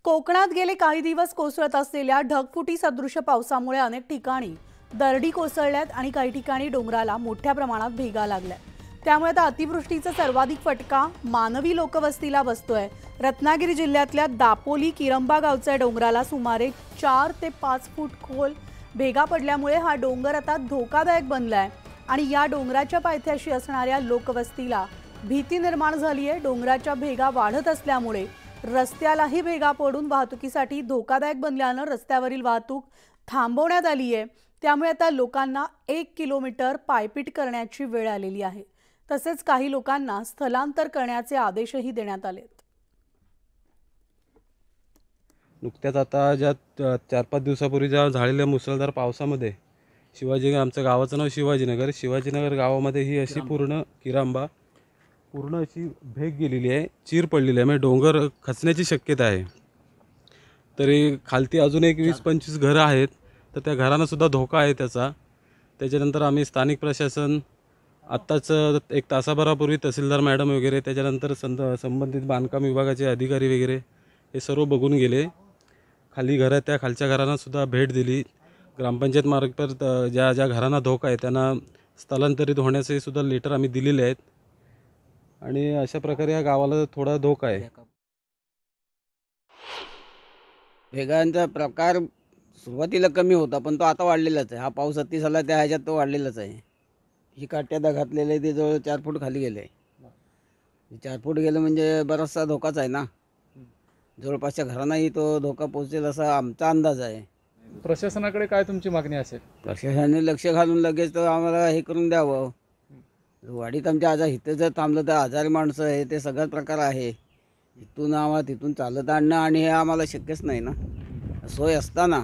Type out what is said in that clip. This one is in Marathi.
कोकणात गेले काही दिवस कोसळत असलेल्या ढगफुटी सदृश पावसामुळे अनेक ठिकाणी दरडी कोसळल्यात आणि काही ठिकाणी डोंगराला मोठ्या प्रमाणात भेगा लागल्या। त्यामुळे आता अतिवृष्टीचा सर्वाधिक फटका मानवी लोकवस्तीला बसतोय। रत्नागिरी जिल्ह्यातल्या दापोली किरंबा गावच्या डोंगराला सुमारे 4 ते 5 फूट खोल भेगा पडल्यामुळे हा डोंगर आता धोकादायक बनलाय आणि या डोंगराच्या पायथ्याशी असणाऱ्या लोकवस्तीला भीती निर्माण झाली आहे। डोंगराच्या भेगा वाढत असल्यामुळे रस्त्यालाही भेगा पडून वाहतुकीसाठी धोकादायक बनल्याने रस्त्यावरील वाहतूक थांबवण्यात आली आहे। त्यामुळे आता लोकांना 1 किलोमीटर पायपीट करण्याची वेळ आलेली आहे। तसेच काही लोकांना स्थलांतर करण्याचे आदेशही देण्यात आलेत। नुकत्याच आता ज्या 4-5 दिवसापूर्वी ज्या झालेल्या मुसळधार पावसामध्ये आमच्या गावाचं नाव शिवाजीनगर गावामध्ये ही अशी पूर्ण किरंबा पूर्ण अशी भेग गेलेली आहे, चीर पडलेली आहे, म्हणजे डोंगर खचण्याची शक्यता आहे। तरी खालती अजून एक 20-25 घरं आहेत, तर त्या घरांना सुद्धा धोका आहे त्याचा। त्याच्यानंतर आम्ही स्थानिक प्रशासन आत्ताच 1 तासाभरापूर्वी तहसीलदार मॅडम वगैरे त्याच्यानंतर संबंधित बांधकाम विभागाचे अधिकारी वगैरे हे सर्व बघून गेले। खाली घरं त्या खालच्या घरांना सुद्धा भेट दिली। ग्रामपंचायत मार्फत ज्या ज्या घरांना धोका आहे त्यांना स्थलांतरित होण्याचे सुद्धा लेटर आम्ही दिलेले आहेत आणि अशा प्रकारे या गावाला थोडा धोका आहे। भेगांचा प्रकार सुरुवातीला कमी होता, पण तो आता वाढलेलाच आहे। हा पाऊस अति झाला त्या ह्याच्यात तो वाढलेलाच आहे। ही काट्यादा घातलेले ते जवळ 4 फूट खाली गेले। 4 फूट गेलं म्हणजे बराचसा धोकाच आहे ना। जवळपासच्या घरांनाही तो धोका पोहोचेल असा आमचा अंदाज आहे। प्रशासनाकडे काय तुमची मागणी असेल? प्रशासनाने लक्ष घालून लगेच तर आम्हाला हे करून द्यावं। वाडीत आमच्या आजार इथं जर थांबलं तर आजारी माणसं आहे, ते सगळ्याच प्रकार आहे। इथून आम्हाला तिथून चालत आणणं आणि हे आम्हाला शक्यच नाही ना। सोय असताना